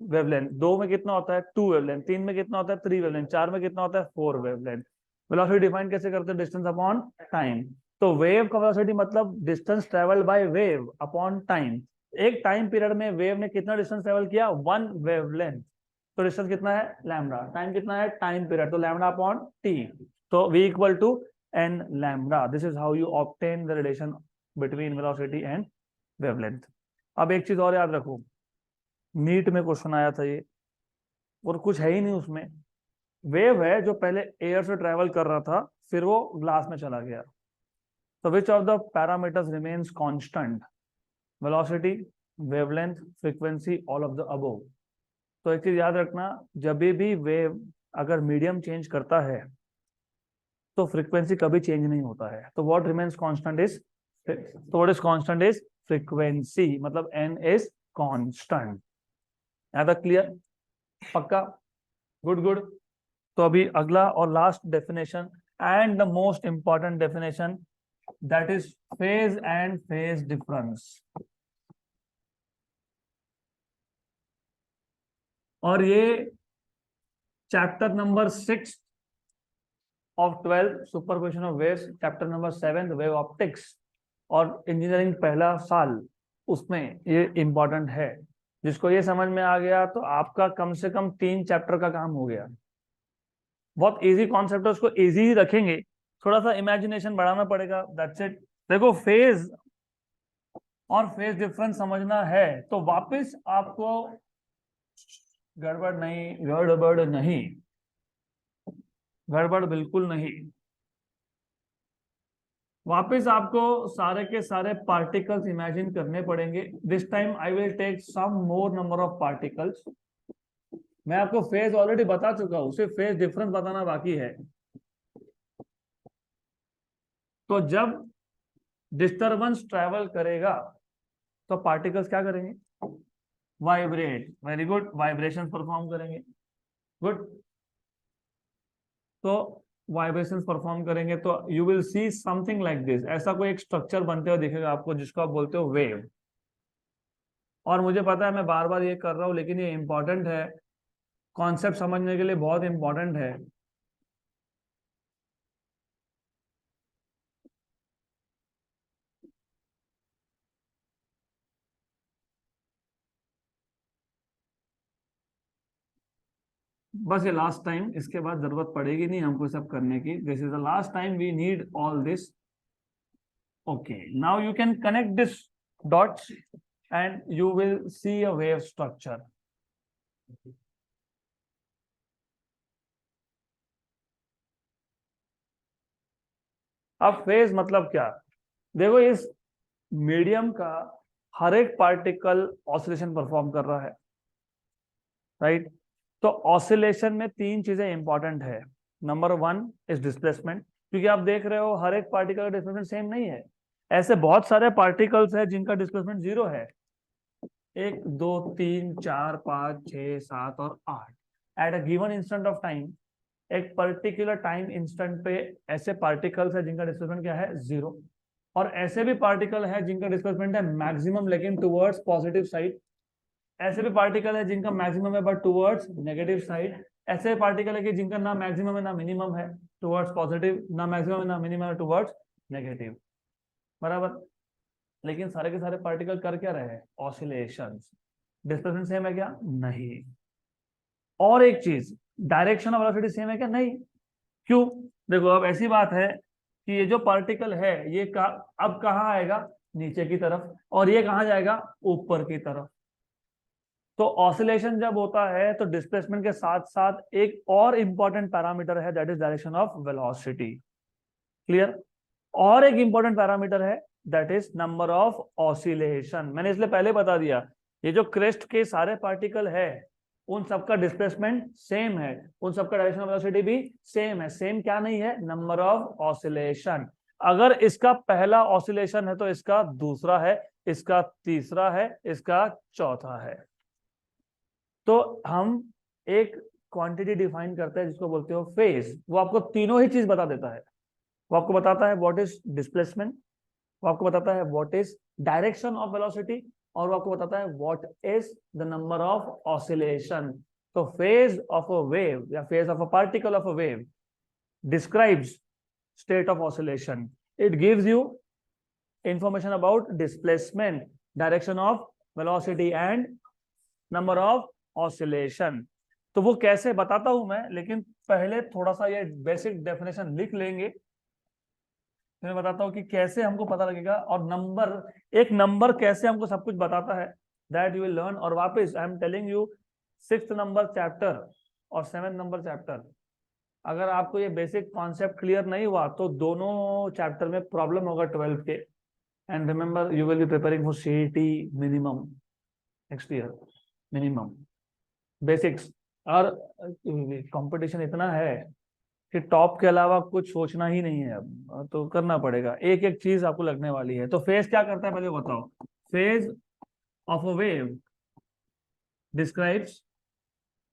वेवलेंथ, 2 में कितना होता है 2 वेवलेंथ, 3 में कितना होता है 3 वेवलेंथ, 4 में कितना होता है 4 वेवलेंथ। वेलोसिटी डिफाइन कैसे करते हैं, डिस्टेंस अपॉन टाइम। तो वेव का वेलोसिटी मतलब distance travelled by wave upon time. एक टाइम पीरियड में वेव ने कितना डिस्टेंस ट्रेवल किया, 1 वेवलेंथ। तो डिस्टेंस कितना है लैम्डा, टाइम कितना है टाइम पीरियड, तो लैम्डा अपॉन टी। तो v equal to n lambda. This is how you obtain the relation between velocity and wavelength. अब एक चीज और याद रखो, नीट में क्वेश्चन आया था ये, और कुछ है ही नहीं उसमें। वेव है जो पहले एयर से ट्रेवल कर रहा था, फिर वो ग्लास में चला गया। तो which of the parameters remains constant, velocity, wavelength, frequency, all of the above. तो एक चीज याद रखना, जब भी वेव अगर मीडियम चेंज करता है तो फ्रीक्वेंसी कभी चेंज नहीं होता है। तो व्हाट रिमेन्स कांस्टेंट इज, तो what is constant is frequency, मतलब n इज कांस्टेंट। यहाँ तक क्लियर, पक्का, गुड गुड। तो अभी अगला और last definition and the most important definition, that is phase and phase difference. और ये chapter number 6 of 12 superposition of waves, chapter number 7 wave optics, और इंजीनियरिंग पहला साल, उसमें ये इंपॉर्टेंट है। जिसको ये समझ में आ गया तो आपका कम से कम 3 चैप्टर का काम हो गया। बहुत इजी कॉन्सेप्ट है, उसको इजी ही रखेंगे, थोड़ा सा इमेजिनेशन बढ़ाना पड़ेगा, दैट्स इट। देखो फेज और फेज डिफरेंस समझना है तो वापस आपको, गड़बड़ नहीं, गड़बड़ नहीं, गड़बड़ बिल्कुल नहीं, वापस आपको सारे के सारे पार्टिकल्स इमेजिन करने पड़ेंगे। This time I will take some more number of particles. मैं आपको फेज ऑलरेडी बता चुका हूं, सिर्फ फेज डिफरेंस बताना बाकी है। तो जब डिस्टरबेंस ट्रेवल करेगा तो पार्टिकल्स क्या करेंगे, vibrate, very good, vibration perform करेंगे, गुड। तो वाइब्रेशंस परफॉर्म करेंगे तो you will see something like this, ऐसा कोई एक स्ट्रक्चर बनते हुए दिखेगा आपको जिसको आप बोलते हो वेव। और मुझे पता है मैं बार बार ये कर रहा हूँ, लेकिन ये इंपॉर्टेंट है, कॉन्सेप्ट समझने के लिए बहुत इंपॉर्टेंट है। बस ये लास्ट टाइम, इसके बाद जरूरत पड़ेगी नहीं हमको सब करने की, this is the last time we need all this. Okay, now you can connect this dots and you will see a wave structure. अब फेज मतलब क्या, देखो इस मीडियम का हर एक पार्टिकल ऑसिलेशन परफॉर्म कर रहा है, राइट। तो ऑसिलेशन में 3 चीजें इंपॉर्टेंट है। नंबर 1 इज डिस्प्लेसमेंट, क्योंकि आप देख रहे हो हर एक पार्टिकल का डिस्प्लेसमेंट सेम नहीं है। ऐसे बहुत सारे पार्टिकल्स है जिनका डिस्प्लेसमेंट 0 है, 1 2 3 4 5 6 7 और 8 at a given instant of time. एक पर्टिकुलर टाइम इंस्टेंट पे ऐसे पार्टिकल्स है जिनका डिस्प्लेसमेंट क्या है 0, और ऐसे भी पार्टिकल है जिनका डिस्प्लेसमेंट है मैक्सिमम लेकिन टुवर्ड्स पॉजिटिव साइड। ऐसे भी पार्टिकल है जिनका मैक्सिमम है बट टुवर्ड्स नेगेटिव साइड। ऐसे पार्टिकल है कि जिनका ना मैक्सिमम है ना मिनिमम है टुवर्ड्स पॉजिटिव, ना मैक्सिमम है ना मिनिमम है टुवर्ड्स नेगेटिव, बराबर। लेकिन सारे के सारे पार्टिकल कर क्या रहे हैं, ऑसिलेशंस। डिस्प्लेसमेंट सेम है क्या, नहीं। और एक चीज, डायरेक्शन ऑफ वेलोसिटी सेम है क्या, नहीं। क्यों, देखो अब ऐसी बात है कि ये जो पार्टिकल है ये अब कहाँ आएगा, नीचे की तरफ, और ये कहाँ जाएगा, ऊपर की तरफ। तो ऑसिलेशन जब होता है तो डिस्प्लेसमेंट के साथ साथ एक और इंपॉर्टेंट पैरामीटर है, that is direction of velocity. Clear. और एक इंपॉर्टेंट पैरामीटर है, that is number of oscillation. मैंने इसलिए पहले बता दिया, ये जो क्रेस्ट के सारे पार्टिकल है उन सबका डिस्प्लेसमेंट सेम है, उन सबका डायरेक्शन ऑफ वेलोसिटी भी सेम है। सेम क्या नहीं है, नंबर ऑफ ऑसिलेशन। अगर इसका पहला ऑसिलेशन है तो इसका दूसरा है, इसका तीसरा है, इसका चौथा है। तो हम एक क्वांटिटी डिफाइन करते हैं जिसको बोलते हो फेज। वो आपको तीनों ही चीज बता देता है। वो आपको बताता है व्हाट इज डिस्प्लेसमेंट, वो आपको बताता है what is direction of velocity, और वो आपको बताता है what is the number of oscillation. तो फेज ऑफ अ वेव या phase of a particle of a wave describes state of oscillation. It gives you information about displacement, direction of velocity and number of oscillation. तो वो कैसे बताता हूं मैं, लेकिन पहले थोड़ा सा ये बेसिक डेफिनेशन लिख लेंगे, फिर मैं बताता हूँ कि कैसे हमको पता लगेगा। और नंबर, एक नंबर कैसे हमको सब कुछ बताता है, दैट यू विल लर्न। और वापस I am telling you, 6th number chapter और 7th नंबर चैप्टर, अगर आपको ये बेसिक कॉन्सेप्ट क्लियर नहीं हुआ तो दोनों चैप्टर में प्रॉब्लम होगा 12th के। And remember you will be preparing for CET minimum next year, minimum basics. और कंपटीशन इतना है कि टॉप के अलावा कुछ सोचना ही नहीं है, अब तो करना पड़ेगा, एक एक चीज आपको लगने वाली है। तो फेज क्या करता है पहले बताओ। Phase of a wave describes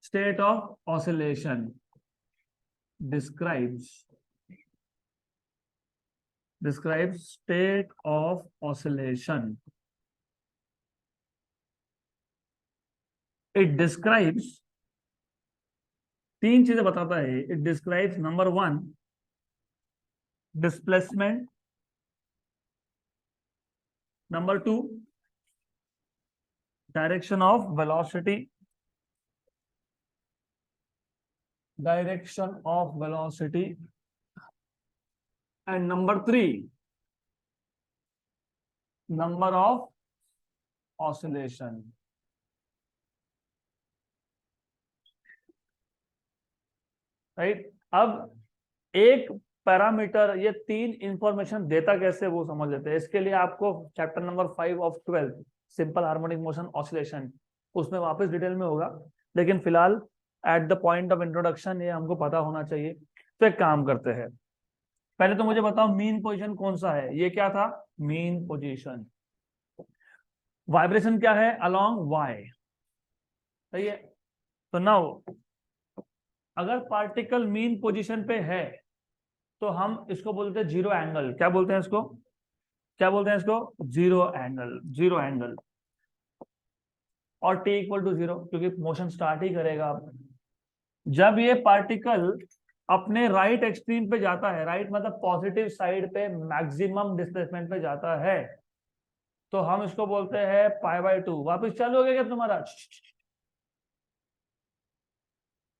state of oscillation, describes state of oscillation. It describes, तीन चीजें बताता है। It describes number 1 displacement, number 2 direction of velocity, and number 3 number of oscillation. Right. अब एक पैरामीटर, ये तीन इंफॉर्मेशन देता कैसे वो समझ लेते हैं। इसके लिए आपको chapter number 5 of 12 simple harmonic motion oscillation, उसमें वापस डिटेल में होगा, लेकिन फिलहाल at the point of introduction ये हमको पता होना चाहिए। तो एक काम करते हैं, पहले तो मुझे बताओ मीन पोजीशन कौन सा है। ये क्या था, मीन पोजीशन। वाइब्रेशन क्या है, अलोंग वाई, सही है। तो नाउ अगर पार्टिकल मीन पोजीशन पे है तो हम इसको बोलते हैं जीरो एंगल। क्या बोलते हैं इसको, क्या बोलते हैं इसको, जीरो एंगल, जीरो एंगल। और t इक्वल टू 0, क्योंकि मोशन स्टार्ट ही करेगा। अब जब ये पार्टिकल अपने राइट एक्सट्रीम पे जाता है, राइट मतलब पॉजिटिव साइड पे मैक्सिमम डिस्प्लेसमेंट पे जाता है, तो हम इसको बोलते हैं π/2। वापस चालू हो गया क्या तुम्हारा,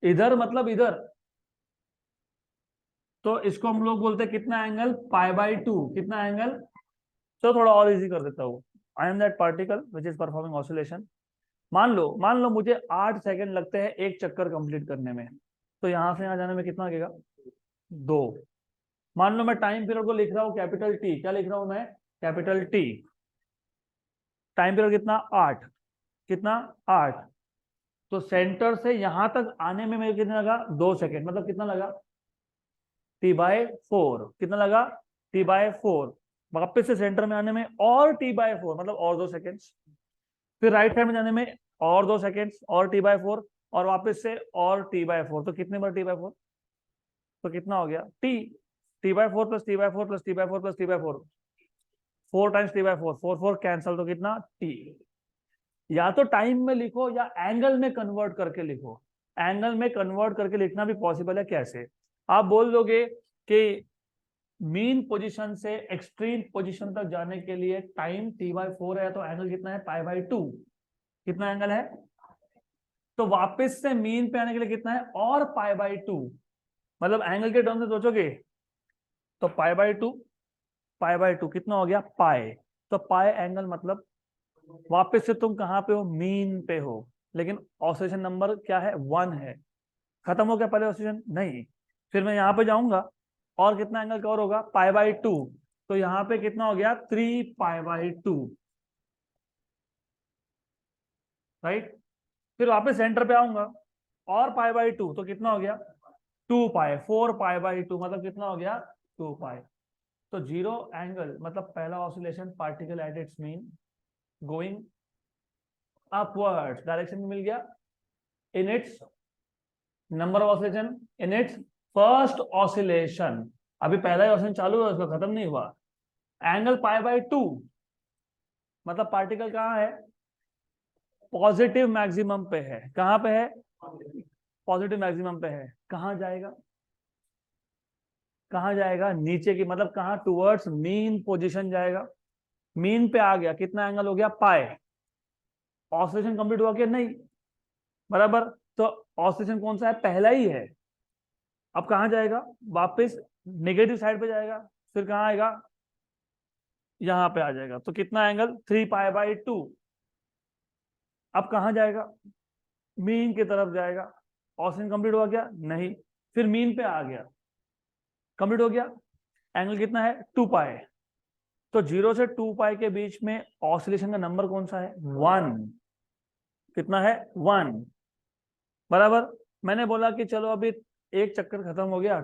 इधर मतलब इधर, तो इसको हम लोग बोलते हैं कितना एंगल, π/2। कितना एंगल, तो थोड़ा और इजी कर देता हूँ। I am that particle which is performing oscillation. मान लो मुझे 8 सेकंड लगते हैं एक चक्कर कंप्लीट करने में, तो यहां से यहां जाने में कितना लगेगा, 2। मान लो मैं टाइम पीरियड को लिख रहा हूँ कैपिटल टी। क्या लिख रहा हूं मैं, कैपिटल टी। टाइम पीरियड कितना, 8। कितना, 8। तो सेंटर से यहां तक आने में मेरे कितना लगा, 2 सेकंड। मतलब कितना लगा, t/4। कितना लगा, t/4। वापस से सेंटर में आने में और t/4, मतलब और 2 सेकेंड्स। फिर राइट साइड में जाने में और 2 सेकेंड्स और t/4, और वापस से और t/4। तो कितने बार t/4, तो कितना हो गया, t/4 plus t/4 plus t/4 plus t/4, 4 times t/4, 4 cancel, तो कितना t। या तो टाइम में लिखो या एंगल में कन्वर्ट करके लिखो। एंगल में कन्वर्ट करके लिखना भी पॉसिबल है। कैसे, आप बोल दोगे कि मीन पोजीशन से एक्सट्रीम पोजीशन तक जाने के लिए टाइम t/4 है, तो एंगल कितना है, π/2। कितना एंगल है, तो वापस से मीन पे आने के लिए कितना है, और π/2। मतलब एंगल के टर्म से सोचोगे तो π/2 कितना हो गया, पाई। तो पाई एंगल मतलब वापस से तुम कहां पे हो, मीन पे हो। लेकिन ऑसिलेशन नंबर क्या है, 1 है। खत्म हो गया पहले ऑसिलेशन, नहीं। फिर मैं यहां पे जाऊंगा और कितना एंगल कवर होगा, π/2। तो यहां पे कितना हो गया, 3π/2, राइट। फिर वापस सेंटर पे आऊंगा और π/2, तो कितना हो गया, 2π, 4π/2, मतलब कितना हो गया, 2π। तो जीरो एंगल मतलब पहला oscillation particle at its mean going upwards direction में मिल गया। In its number of oscillation, in its first oscillation, अभी पहला ही ऑसिलेशन चालू है, उसका खत्म नहीं हुआ। एंगल π/2, मतलब पार्टिकल कहाँ है, पॉजिटिव मैक्सिमम पे है। कहाँ पे है, पॉजिटिव मैक्सिमम पे है। कहाँ जाएगा, कहाँ जाएगा, नीचे की, मतलब कहाँ, टुवर्ड्स मीन पोजीशन जाएगा। मीन पे आ गया, कितना एंगल हो गया, पाए। ऑसिलेशन कंप्लीट हुआ कि नहीं, बराबर। तो ऑसिलेशन कौन सा है, पहला ही है। अब कहाँ जाएगा, वापस नेगेटिव साइड पे जाएगा। फिर कहाँ आएगा, यहाँ पे आ जाएगा। तो कितना एंगल, 3π/2। अब कहाँ जाएगा, मीन की तरफ जाएगा। ऑसिलेशन कंप्लीट हुआ क्या, नहीं। फिर मीन पे आ गया, कंप्लीट हो गया। एंगल कितना है, 2π। तो 0 से 2π के बीच में ऑसिलेशन का नंबर कौन सा है, 1। कितना है, 1, बराबर। मैंने बोला कि चलो अभी एक चक्कर खत्म हो गया,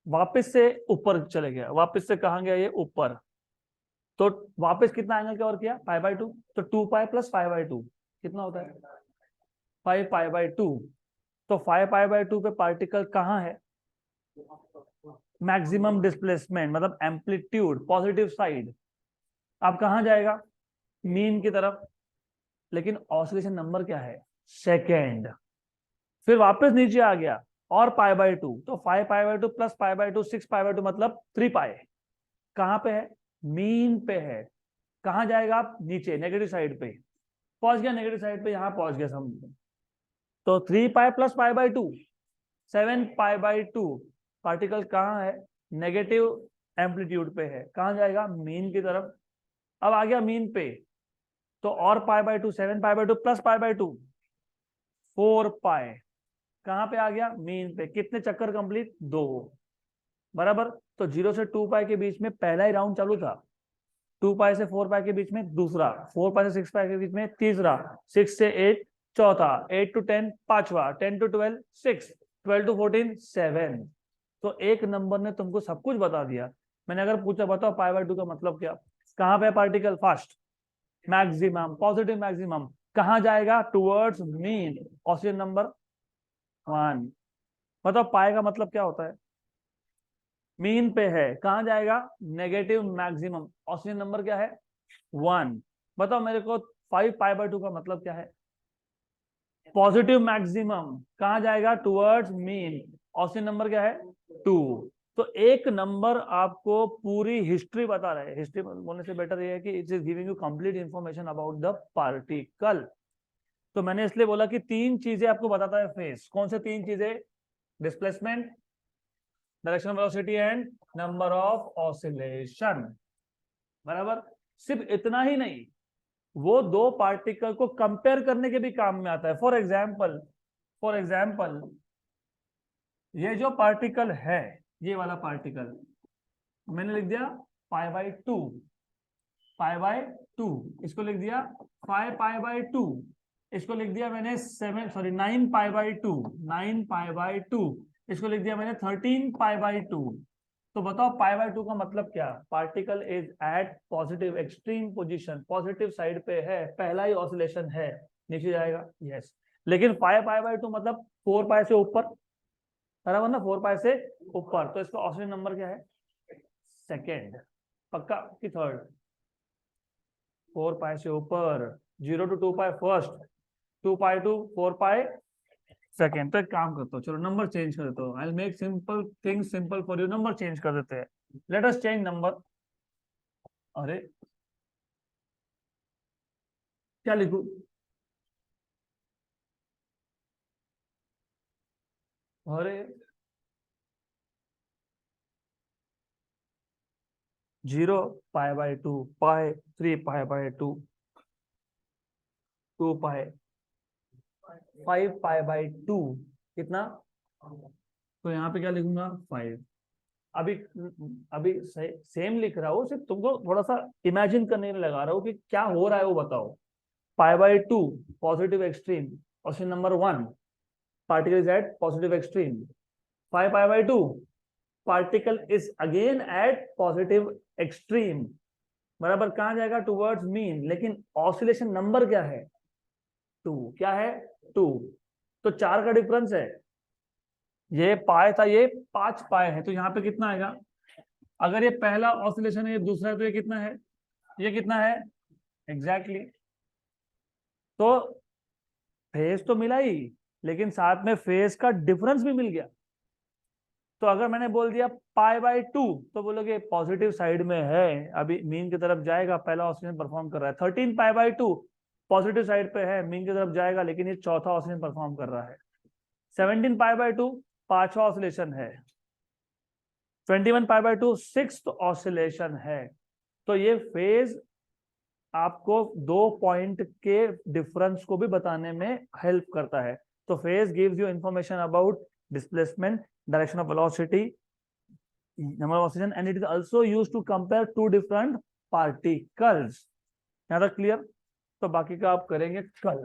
वापस से ऊपर चले गया। वापस से कहाँ गया, ये ऊपर। तो वापस कितना एंगल कवर किया, π/2। तो 2π + π/2 कितना होता है, 5π/2। तो 5π/2 पे पार्टिकल कहाँ है, मैक्सिमम डिस्प्लेसमेंट, मतलब एम्पलीट्यूड पॉजिटिव साइड। अब कहाँ जाएगा, मीन की तरफ। लेकिन ऑसिलेशन नंबर क्या है, सेकेंड। फिर वापस नीचे आ गया और π/2। तो 5π/2 + π/2 6π/2 मतलब 3π। कहाँ पे है, मीन पे है। कहाँ जाएगा आप, नीचे नेगेटिव साइड पे पहुंच गया, नेगेटिव साइड पे यहाँ पहुंच गया समझ। तो 3π + π/2 7π/2। पार्टिकल कहाँ है, नेगेटिव एम्पलीट्यूड पे है। कहाँ जाएगा, मीन की तरफ। अब आ गया मीन पे, तो और π/2 7π/2 + π/2 4π। कहाँ पे आ गया, मीन पे। कितने चक्कर कंप्लीट, 2, बराबर। तो 0 से 2π के बीच में पहला ही राउंड चालू था, 2π से 4π के बीच में दूसरा, 4π से 6π के बीच में तीसरा, 6 से 8 चौथा, 8 to 10 पांचवा, 10 to 12 6, 12 to 14 7। तो एक नंबर ने तुमको सब कुछ बता दिया। मैंने अगर पूछा बताओ π/2 का मतलब क्या, कहाँ पे particle, first maximum, positive maximum. कहाँ जाएगा, टुवर्ड्स मीन, ऑसिलेशन नंबर 1। बताओ पाई का मतलब क्या होता है, मीन पे है। कहाँ जाएगा, नेगेटिव मैक्सिमम, ऑसिलेशन नंबर क्या है, 1। बताओ मेरे को 5π/2 का मतलब क्या है, पॉजिटिव मैक्सिमम। कहाँ जाएगा, टुवर्ड्स मीन, ऑसिलेशन नंबर क्या है, 2। तो एक नंबर आपको पूरी हिस्ट्री बता रहा है। हिस्ट्री बोलने से बेटर ये है कि it is giving you complete information about the particle. तो मैंने इसलिए बोला कि 3 चीजें आपको बताता है फेस। कौन से 3 चीजें, displacement, directional velocity and number of oscillation, बराबर। सिर्फ इतना ही नहीं, वो 2 पार्टिकल को कंपेयर करने के भी काम में आता है। फॉर एग्जाम्पल ये जो पार्टिकल है, ये वाला पार्टिकल मैंने लिख दिया π/2, π/2 इसको लिख दिया 5π/2, इसको लिख दिया मैंने 9π/2, 9π/2 इसको लिख दिया मैंने 13π/2। तो बताओ π/2 का मतलब क्या, particle is at positive extreme position, positive side पे है, पहला ही ऑसिलेशन है, नीचे जाएगा, यस। लेकिन 5π/2 मतलब 4π से ऊपर, बराबर ना, 4π से ऊपर। तो इसका ऑसिलेशन नंबर क्या है, सेकेंड, पक्का कि थर्ड, 4π से ऊपर। 0 to 2π फर्स्ट, 2π to 4π सेकेंड। तो एक काम करता हूँ, चलो नंबर चेंज कर देता हूँ। I make simple things simple for you, number change कर देते हैं। Let us change number. अरे क्या लिखूं, अरे 0π/2, पाई 3π/2, 2π, 5π/2 कितना। तो यहाँ पे क्या लिखूंगा, 5। अभी अभी सेम लिख रहा हूँ, सिर्फ तुमको थोड़ा सा इमेजिन करने में लगा रहा हूँ कि क्या हो रहा है वो बताओ। π/2 positive extreme, option number 1, particle is at positive extreme. 5π/2 particle is again at positive extreme, बराबर। कहाँ जाएगा, टुवर्ड्स मीन। लेकिन ऑसिलेशन नंबर क्या है, 2। क्या है, 2। तो 4 का डिफरेंस है, ये पाए था, ये 5 पाए है। तो यहाँ पे कितना आएगा, अगर ये पहला ऑसिलेशन है, ये दूसरा है, तो ये कितना है, ये कितना है एग्जैक्टली तो फेज तो मिला ही, लेकिन साथ में फेज का डिफरेंस भी मिल गया। तो अगर मैंने बोल दिया π/2 तो बोलोगे पॉजिटिव साइड में है, अभी मीन की तरफ जाएगा, पहला ऑक्सीजन परफॉर्म कर रहा है। 13 π/2 पॉजिटिव साइड पे है, मीन की तरफ जाएगा, लेकिन ये चौथा ऑक्सीजन परफॉर्म कर रहा है। 17 π/2 पांचवा ऑसिलेशन है। 21 π/2 सिक्स्थ ऑसिलेशन है। तो ये फेज आपको 2 पॉइंट के डिफरेंस को भी बताने में हेल्प करता है। तो phase gives you information about displacement, direction of velocity, number of oxygen, and it is also used to compare to different particles. यहाँ तक क्लियर? तो बाकी का आप करेंगे कल।